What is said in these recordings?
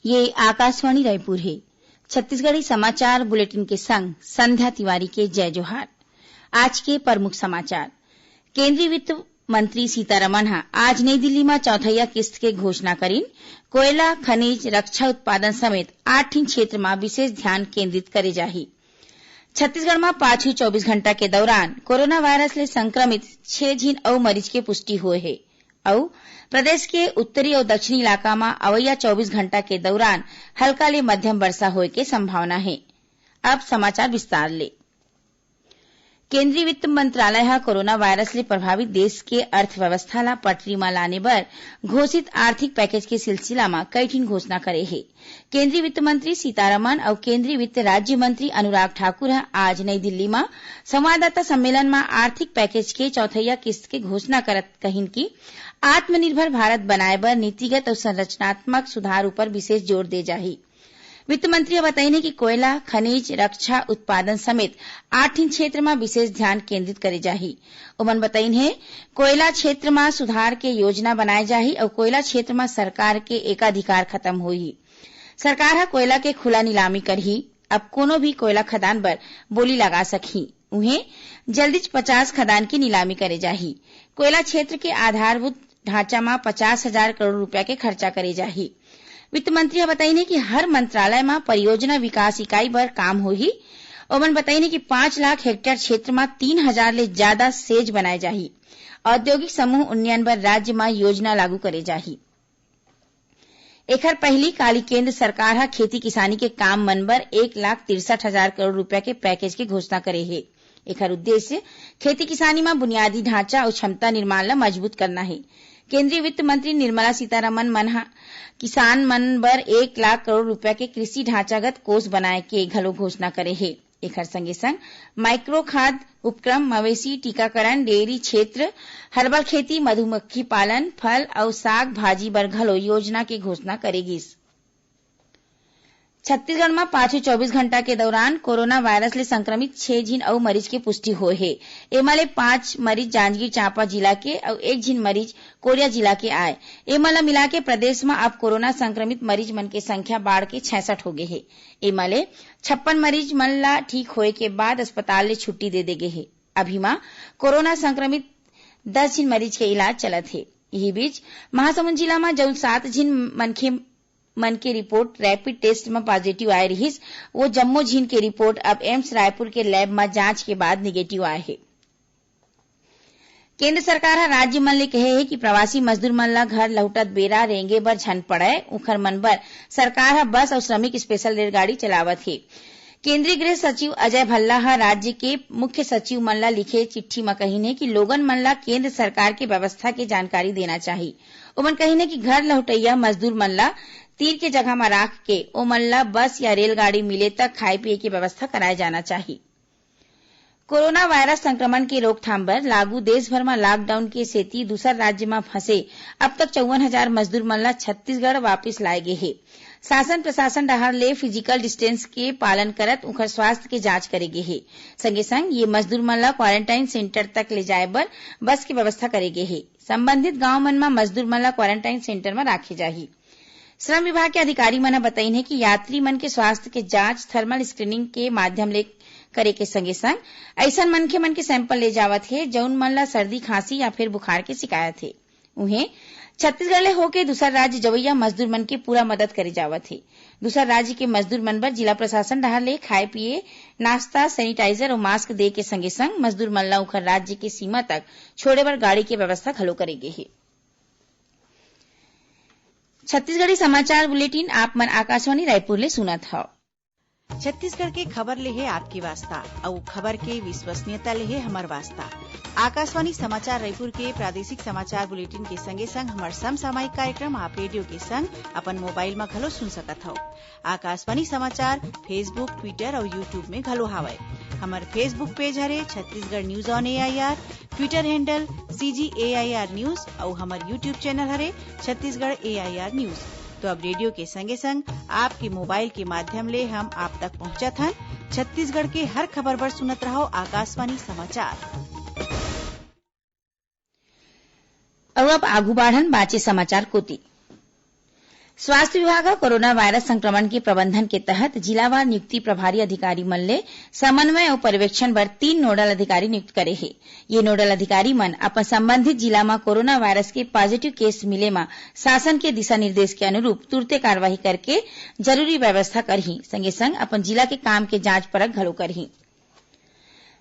ये आकाशवाणी रायपुर है। छत्तीसगढ़ी समाचार बुलेटिन के संग संध्या तिवारी के जय जोहार। आज के प्रमुख समाचार। केंद्रीय वित्त मंत्री सीतारमण आज नई दिल्ली में चौथैया किस्त के घोषणा करीन। कोयला, खनिज, रक्षा उत्पादन समेत 8 क्षेत्र में विशेष ध्यान केंद्रित करे जाही। छत्तीसगढ़ में पाछू 24 घंटा के दौरान कोरोना वायरस ले संक्रमित 6 झीन अउ मरीज के पुष्टि हुए है और प्रदेश के उत्तरी और दक्षिणी इलाका में अवैया 24 घंटा के दौरान हल्का ले मध्यम वर्षा होए के संभावना है। अब समाचार विस्तार ले। केंद्रीय वित्त मंत्रालय ह कोरोना वायरस ले प्रभावित देश के अर्थव्यवस्था ला पटरी में लाने बर घोषित आर्थिक पैकेज के सिलसिला में कई ठिन घोषणा करे है। केंद्रीय वित्त मंत्री सीतारमण और केंद्रीय वित्त राज्य मंत्री अनुराग ठाकुर आज नई दिल्ली में संवाददाता सम्मेलन में आर्थिक पैकेज के चौथैया किस्त के घोषणा करत कहिन कि आत्मनिर्भर भारत बनाए बर नीतिगत और संरचनात्मक सुधार ऊपर विशेष जोर दे जाही। वित्त मंत्री बताइने कि कोयला, खनिज, रक्षा उत्पादन समेत 8 क्षेत्र में विशेष ध्यान केंद्रित करे जाही। उमन बताइन है कोयला क्षेत्र में सुधार के योजना बनाए जाही और कोयला क्षेत्र में सरकार के एकाधिकार खत्म होही। सरकार कोयला के खुला नीलामी करही। अब कोनो भी कोयला खदान पर बोली लगा सकही। उन्हें जल्दी 50 खदान की नीलामी करे जाही। कोयला क्षेत्र के आधारभूत ढांचा में 50,000 करोड़ रुपया के खर्चा करे जाही। वित्त मंत्री बताइने कि हर मंत्रालय में परियोजना विकास इकाई बर काम होही। ओमन बताइने कि 5 लाख हेक्टेयर क्षेत्र में 3,000 ले ज्यादा सेज बनाए जाही। औद्योगिक समूह उन्नयन बर राज्य में योजना लागू करे जाही। एखर पहली काली केंद्र सरकार खेती किसानी के काम मन बर 1,63,000 करोड़ रुपया के पैकेज के घोषणा करे है। एखर उद्देश्य खेती किसानी में बुनियादी ढांचा और क्षमता निर्माण ला मजबूत करना है। केंद्रीय वित्त मंत्री निर्मला सीतारमण मन किसान मन बर 1 लाख करोड़ रुपया के कृषि ढांचागत कोष बनाए के घलो घोषणा करे है। एखर संगे संग माइक्रो खाद उपक्रम, मवेशी टीकाकरण, डेयरी क्षेत्र, हर्बल खेती, मधुमक्खी पालन, फल और साग भाजी बर घलो योजना के घोषणा करेगिस। छत्तीसगढ़ में पाछू 24 घंटा के दौरान कोरोना वायरस ले संक्रमित 6 झीन अउ मरीज के पुष्टि होए है। एमा ले 5 मरीज जांजगीर चांपा जिला के और 1 झीन मरीज कोरिया जिला के आए। एमा ला मिला के प्रदेश में अब कोरोना संक्रमित मरीज मन के संख्या बाढ़ के 66 हो गए है। एमा ले 56 मरीज मन ला ठीक होए के बाद अस्पताल ले छुट्टी दे गे है। अभी मां कोरोना संक्रमित 10 झीन मरीज के इलाज चलत है। यही बीच महासमुंद जिला में जउन 7 झीन मन के रिपोर्ट रैपिड टेस्ट में पॉजिटिव आए रहिस, वो जम्मो झीन के रिपोर्ट अब एम्स रायपुर के लैब में जांच के बाद निगेटिव आए है। केंद्र सरकार राज्य मन ले कहे है कि प्रवासी मजदूर मन ला घर लौटत बेरा रेंगे बर झन पड़े, उखर मन बर सरकार बस और श्रमिक स्पेशल रेलगाड़ी चलावत है। केंद्रीय गृह सचिव अजय भल्ला राज्य के मुख्य सचिव मन ला लिखे चिट्ठी में कहिने कि लोगन मन ला केंद्र सरकार के व्यवस्था के जानकारी देना चाहिए। ओमन कहिने कि घर लौटैया मजदूर मन ला तीर के जगह में राख के ओमन ला बस या रेलगाड़ी मिले तक खाए पिए की व्यवस्था कराए जाना चाहिए। कोरोना वायरस संक्रमण के रोकथाम बर लागू देश भर में लॉकडाउन के सेती दूसर राज्य में फंसे अब तक 54,000 मजदूर मन ला छत्तीसगढ़ वापिस लाए गए है। शासन प्रशासन डहर ले फिजिकल डिस्टेंस के पालन करत उनकर स्वास्थ्य के जांच करे गे है। संगे संग ये मजदूर मन ला क्वारंटाइन सेंटर तक ले जाए बर बस की व्यवस्था करे गे है। संबंधित गांव मन में मजदूर मन ला क्वारंटाइन सेंटर में राखे जाही। श्रम विभाग के अधिकारी मन बताइन है कि यात्री मन के स्वास्थ्य के जांच थर्मल स्क्रीनिंग के माध्यम ले करे के संगे संग ऐसन मनखे मन के सैंपल ले जावत है जौन मन ला सर्दी, खांसी या फिर बुखार के शिकायत है। उन्हें छत्तीसगढ़ ले होके दूसर राज्य जवैया मजदूर मन के पूरा मदद करे जावत है। दूसर राज्य के मजदूर मन बर जिला प्रशासन डहर ले खाए पिए, नाश्ता, सैनिटाइजर और मास्क दे के संगे संग मजदूर मन ला उखर राज्य के सीमा तक छोड़े बर गाड़ी के व्यवस्था घलो करेगे है। छत्तीसगढ़ी समाचार बुलेटिन आप मन आकाशवाणी रायपुर ले सुनत हव। छत्तीसगढ़ के खबर ले है आपकी वास्ता और खबर के विश्वसनीयता ले है हमर वास्ता। आकाशवाणी समाचार रायपुर के प्रादेशिक समाचार बुलेटिन के संगे संग हमर समसामयिक कार्यक्रम आप रेडियो के संग अपन मोबाइल में घलो सुन सकत हव। आकाशवाणी समाचार फेसबुक, ट्विटर और यूट्यूब में घलो हावय। हमर फेसबुक पेज हरे Chhattisgarh news on AIR, Twitter handle CGAIR news और हमर यूट्यूब चैनल हरे छत्तीसगढ़ AIR न्यूज। तो अब रेडियो के संगे संग आपके मोबाइल के माध्यम ले हम आप तक पहुंचत हन। छत्तीसगढ़ के हर खबर पर सुनत रहो आकाशवाणी समाचार। और अब आगू बाढ़न बाचे समाचार कोती। स्वास्थ्य विभाग कोरोना वायरस संक्रमण के प्रबंधन के तहत जिलावार नियुक्ति प्रभारी अधिकारी मन ले समन्वय और पर्यवेक्षण बर 3 नोडल अधिकारी नियुक्त करे हे। ये नोडल अधिकारी मन अपन संबंधित जिला में कोरोना वायरस के पॉजिटिव केस मिले में शासन के दिशा निर्देश के अनुरूप तुरते कार्यवाही करके जरूरी व्यवस्था करही, संगे संग अपन जिला के काम के जांच परख घलो करही।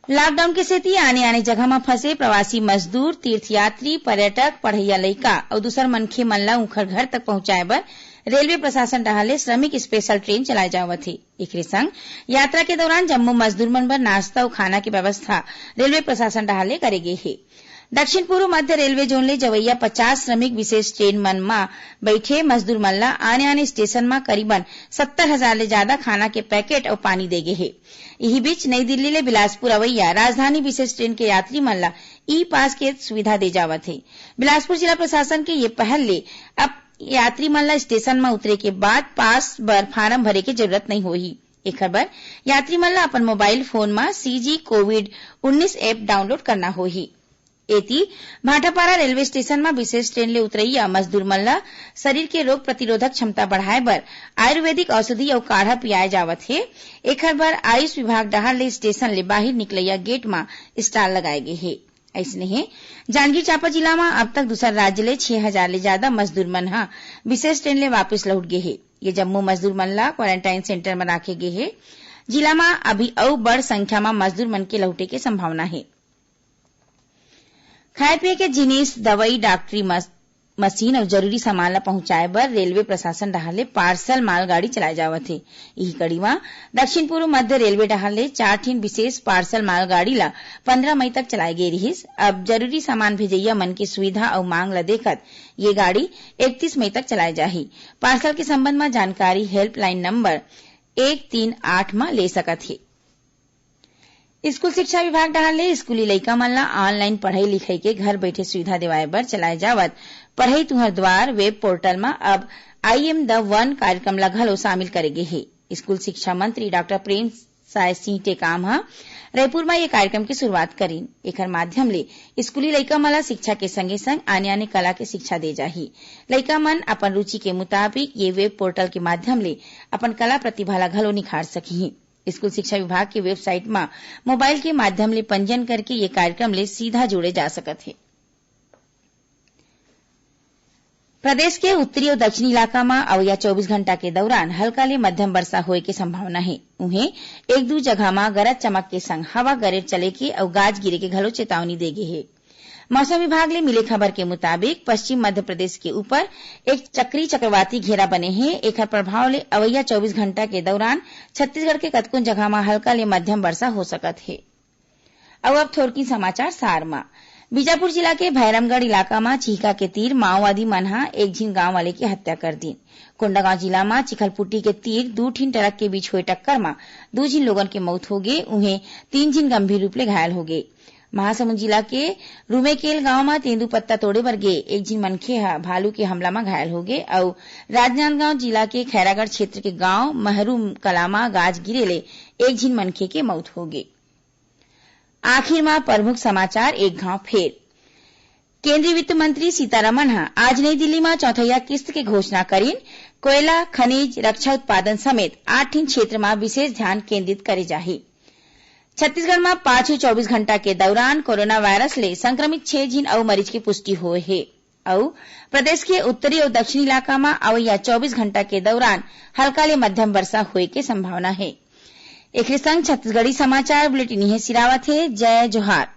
लॉकडाउन के सेती आने जगह में फंसे प्रवासी मजदूर, तीर्थयात्री, पर्यटक, पढ़इया लइका और दूसर मनखे मन ल उखर घर तक पहुंचाए बर रेलवे प्रशासन डाहर श्रमिक स्पेशल ट्रेन चलाए जावत हे। एकरे संग यात्रा के दौरान जम्मो मजदूर मन बर नाश्ता और खाना की व्यवस्था रेलवे प्रशासन डाहर ले करे गे हे। दक्षिण पूर्व मध्य रेलवे जोन ले जवैया 50 श्रमिक विशेष ट्रेन मन में बैठे मजदूर मन ला आने स्टेशन में करीबन 70,000 ले ज्यादा खाना के पैकेट और पानी देगे हे। यही बीच नई दिल्ली ले बिलासपुर अवैया राजधानी विशेष ट्रेन के यात्री मन ला ई पास के सुविधा दे जावत है। बिलासपुर जिला प्रशासन के ये पहल ले अब यात्री मन ला स्टेशन में उतरे के बाद पास बर फार्म भरे के जरूरत नहीं होही। एक खबर यात्री मन ला अपन मोबाइल फोन में सीजी कोविड-19 ऐप डाउनलोड करना होही। एती भाटापारा रेलवे स्टेशन में विशेष ट्रेन ले उतरैया मजदूर मन ला शरीर के रोग प्रतिरोधक क्षमता बढ़ाए बर आयुर्वेदिक औषधि और काढ़ा पियाए जावत है। एखर बर आयुष विभाग डाहर ले स्टेशन ले बाहर निकलैया गेट में स्टाल लगाए गे हे। ऐसने ही जांजगीर चांपा जिला में अब तक दूसर राज्य ले 6,000 ले ज्यादा मजदूर मन हा विशेष ट्रेन ले वापस लौट गे हे। ये जम्मू मजदूर मन ला क्वारंटाइन सेंटर में राखे गे हे। जिला में अभी और बड़ संख्या में मजदूर मन के लौटे के संभावना है। खाए पिए के जिनिस, दवाई, डॉक्टरी मशीन और जरूरी सामान ला पहुंचाए बर रेलवे प्रशासन डाहर ले पार्सल मालगाड़ी चलाए जावत है। यही कड़ी में दक्षिण पूर्व मध्य रेलवे डाहर ले 4 ठिन विशेष पार्सल मालगाड़ी ला 15 मई तक चलाए गे रहिस। अब जरूरी सामान भेजैया मन की सुविधा और मांग ला देखत ये गाड़ी 31 मई तक चलाए जाही। पार्सल के संबंध में जानकारी हेल्पलाइन नंबर 138 में ले सकत है। स्कूल शिक्षा विभाग डाहर ले स्कूली लइका मन ला ऑनलाइन पढ़ाई लिखाई के घर बैठे सुविधा देवाए बर चलाए जावत पढ़ई तुहर द्वार वेब पोर्टल में अब आई एम द वन कार्यक्रम ला घलो शामिल करेगे हे। स्कूल शिक्षा मंत्री डॉक्टर प्रेम साय सिंह टेकाम हा रायपुर में ये कार्यक्रम की शुरुआत करीन। एकर माध्यम ले स्कूली लइका मन ला शिक्षा के संगे संग आने कला के शिक्षा दे जाही। लइका मन अपन रुचि के मुताबिक ये वेब पोर्टल के माध्यम ले अपन कला प्रतिभा ला घलो निखार सकी। स्कूल शिक्षा विभाग की वेबसाइट में मोबाइल के माध्यम ले पंजीयन करके ये कार्यक्रम ले सीधा जोड़े जा सकत है। प्रदेश के उत्तरी और दक्षिणी इलाका में अवैया 24 घंटा के दौरान हल्का ले मध्यम वर्षा होए के संभावना है। उन्हें एक दो जगह में गरज चमक के संग हवा गरेर चले के और गाज गिरे के घलो चेतावनी देगे है। मौसम विभाग ले मिले खबर के मुताबिक पश्चिम मध्य प्रदेश के ऊपर एक चक्री चक्रवाती घेरा बने हैं। एकर प्रभाव ले अवैया 24 घंटा के दौरान छत्तीसगढ़ के कतकुन जगह में हल्का ले मध्यम वर्षा हो सकत है। अब थोड़की समाचार सार में बीजापुर जिला के भैरमगढ़ इलाका में चीका के तीर माओवादी मन हा एक झिन गांव वाले की हत्या कर दी। कोंडागांव जिला में चिखलपुट्टी के तीर 2 ठिन ट्रक के बीच हुए टक्कर में 2 झिन लोगन के मौत हो गए। उन्हें 3 झिन गंभीर रूप ले घायल हो गए। महासमुंद जिला के रूमेकेल गांव में तेंदुपत्ता तोड़े बर गे एक झिन मनखे हा भालू के हमला में घायल हो गए और राजनांदगांव जिला के खैरागढ़ क्षेत्र के गांव महरूम कलामा गाज गिरे ले एक झिन मनखे के मौत हो गई। आखिर में प्रमुख समाचार एक घाव फेर। केंद्रीय वित्त मंत्री सीतारमण आज नई दिल्ली में चौथैया किस्त की घोषणा करीन। कोयला, खनिज, रक्षा उत्पादन समेत 8 ठिन क्षेत्र में विशेष ध्यान केंद्रित करे जाही। छत्तीसगढ़ में पाछू 24 घंटा के दौरान कोरोना वायरस ले संक्रमित 6 झिन और मरीज की पुष्टि हुए है और प्रदेश के उत्तरी और दक्षिणी इलाका में अवैया 24 घंटा के दौरान हल्का ले मध्यम वर्षा हुए की संभावना है। एक संग छत्तीसगढ़ी समाचार बुलेटिन सिरावत है। जय जोहार।